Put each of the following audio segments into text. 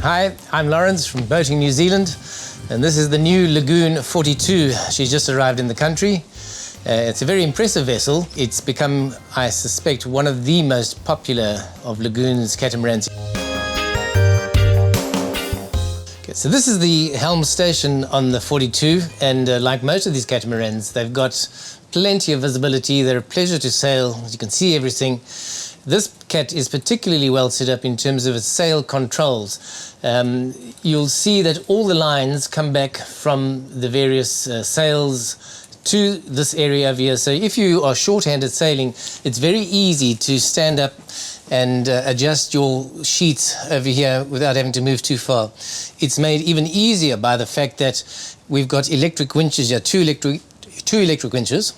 Hi, I'm Lawrence from Boating New Zealand, and this is the new Lagoon 42. She's just arrived in the country. It's a very impressive vessel. It's become, I suspect, one of the most popular of Lagoon's catamarans. Okay, so this is the Helm station on the 42, and like most of these catamarans, they've got plenty of visibility. They're a pleasure to sail. You can see everything. This cat is particularly well set up in terms of its sail controls. You'll see that all the lines come back from the various sails to this area over here. So if you are short-handed sailing, it's very easy to stand up and adjust your sheets over here without having to move too far. It's made even easier by the fact that we've got electric winches here, two electric winches,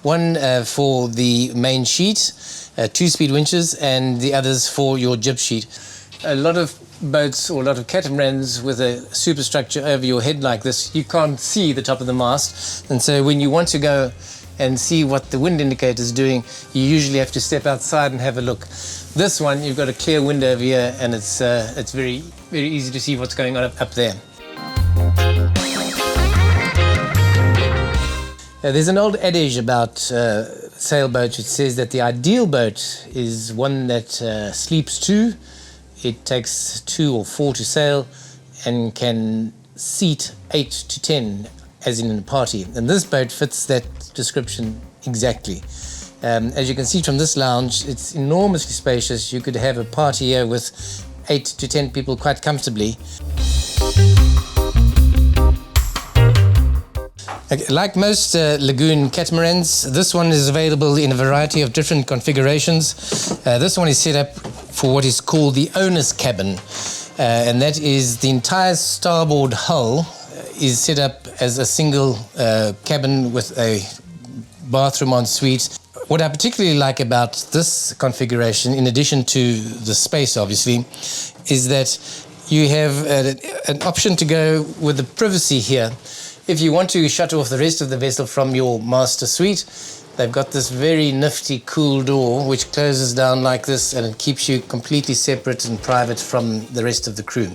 one for the main sheet, 2-speed winches, and the others for your jib sheet. A lot of boats or a lot of catamarans with a superstructure over your head like this, you can't see the top of the mast, and so when you want to go and see what the wind indicator is doing, you usually have to step outside and have a look. This one, you've got a clear window over here, and it's very, very easy to see what's going on up there. There's an old adage about sailboats which says that the ideal boat is one that sleeps two. It takes 2 or 4 to sail and can seat 8 to 10, as in a party. And this boat fits that description exactly. As you can see from this lounge, it's enormously spacious. You could have a party here with 8 to 10 people quite comfortably. Okay, like most Lagoon catamarans, this one is available in a variety of different configurations. This one is set up for what is called the owner's cabin, and that is the entire starboard hull is set up as a single cabin with a bathroom en suite. What I particularly like about this configuration, in addition to the space obviously, is that you have an option to go with the privacy here. If you want to shut off the rest of the vessel from your master suite, they've got this very nifty cool door which closes down like this, and it keeps you completely separate and private from the rest of the crew.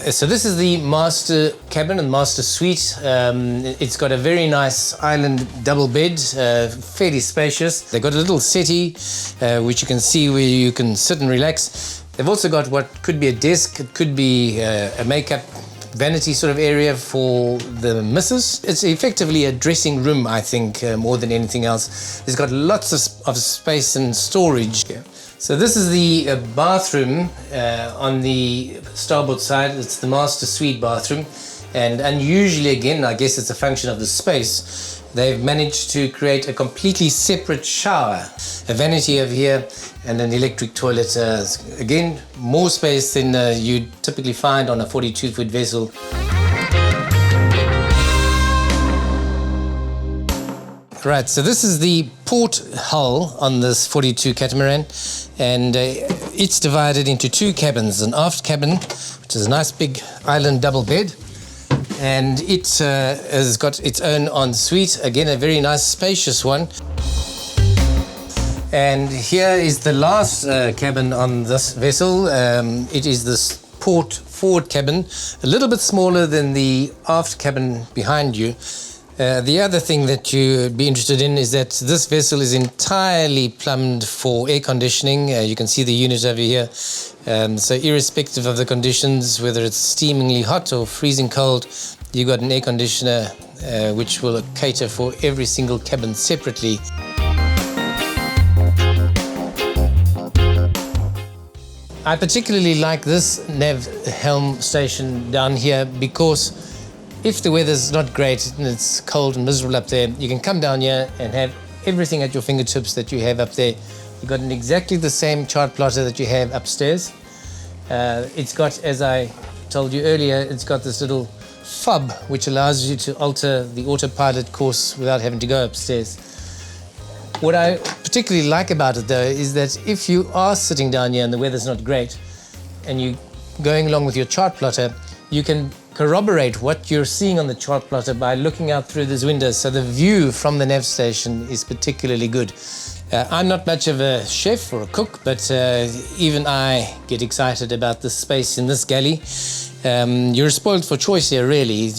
So this is the master cabin and master suite. It's got a very nice island double bed, fairly spacious. They've got a little settee which you can see where you can sit and relax. They've also got what could be a desk, it could be a makeup vanity sort of area for the missus. It's effectively a dressing room, I think, more than anything else. It's got lots of space and storage here. So this is the bathroom on the starboard side. It's the master suite bathroom, and unusually, again, I guess it's a function of the space, they've managed to create a completely separate shower, a vanity over here, and an electric toilet. Again, more space than you'd typically find on a 42-foot vessel. Right, so this is the port hull on this 42 catamaran, and it's divided into 2 cabins, an aft cabin, which is a nice big island double bed, and it has got its own ensuite, again a very nice spacious one. And here is the last cabin on this vessel. It is this port forward cabin, a little bit smaller than the aft cabin behind you. The other thing that you'd be interested in is that this vessel is entirely plumbed for air conditioning. You can see the unit over here. So irrespective of the conditions, whether it's steamingly hot or freezing cold, you've got an air conditioner which will cater for every single cabin separately. I particularly like this nav helm station down here because if the weather's not great and it's cold and miserable up there, you can come down here and have everything at your fingertips that you have up there. You've got exactly the same chart plotter that you have upstairs. It's got, as I told you earlier, it's got this little fob which allows you to alter the autopilot course without having to go upstairs. What I particularly like about it though is that if you are sitting down here and the weather's not great and you're going along with your chart plotter, you can corroborate what you're seeing on the chart plotter by looking out through these windows. So the view from the nav station is particularly good. I'm not much of a chef or a cook, but even I get excited about the space in this galley. You're spoiled for choice here, really.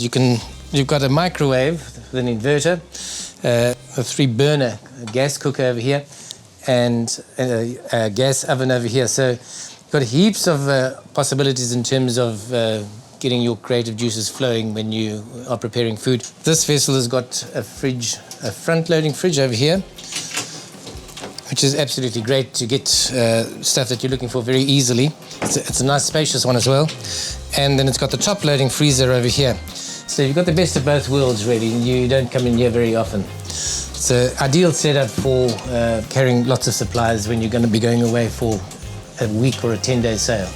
You've got a microwave with an inverter, a 3-burner gas cooker over here, and a gas oven over here. So you've got heaps of possibilities in terms of getting your creative juices flowing when you are preparing food. This vessel has got a fridge, a front-loading fridge over here, which is absolutely great to get stuff that you're looking for very easily. It's a nice spacious one as well. And then it's got the top-loading freezer over here. So you've got the best of both worlds, really. You don't come in here very often. It's an ideal setup for carrying lots of supplies when you're going to be going away for a week or a 10-day sail.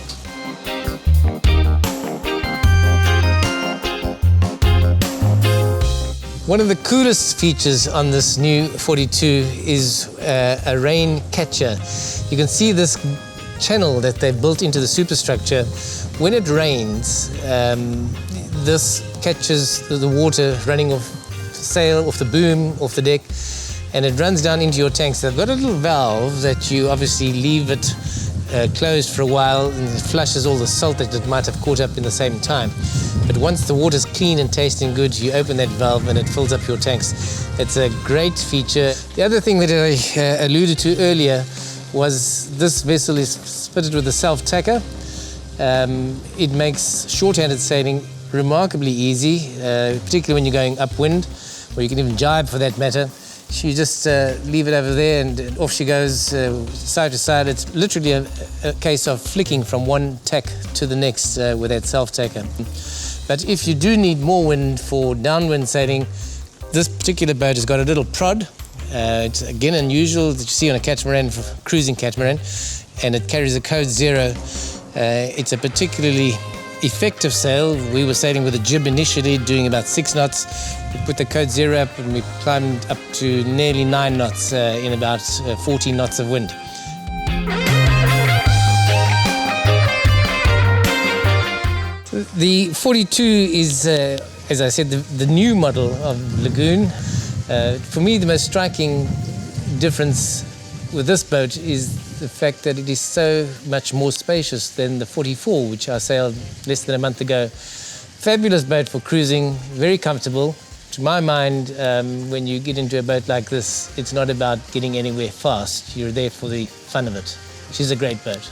One of the coolest features on this new 42 is a rain catcher. You can see this channel that they built into the superstructure. When it rains, this catches the water running off the sail, off the boom, off the deck, and it runs down into your tanks. They've got a little valve that you obviously leave it closed for a while, and it flushes all the salt that it might have caught up in the same time. But once the water's clean and tasting good, you open that valve and it fills up your tanks. It's a great feature. The other thing that I alluded to earlier was this vessel is fitted with a self-tacker. It makes short-handed sailing remarkably easy, particularly when you're going upwind, or you can even jibe for that matter. You just leave it over there and off she goes side to side. It's literally a case of flicking from one tack to the next with that self-tacker. But if you do need more wind for downwind sailing, this particular boat has got a little prod. It's again unusual that you see on a catamaran, cruising catamaran, and it carries a code 0. It's a particularly effective sail. We were sailing with a jib initially, doing about 6 knots. We put the code 0 up and we climbed up to nearly 9 knots in about 14 knots of wind. The 42 is, as I said, the new model of Lagoon. For me, the most striking difference with this boat is the fact that it is so much more spacious than the 44, which I sailed less than a month ago. Fabulous boat for cruising, very comfortable. To my mind, when you get into a boat like this, it's not about getting anywhere fast. You're there for the fun of it, which is a great boat.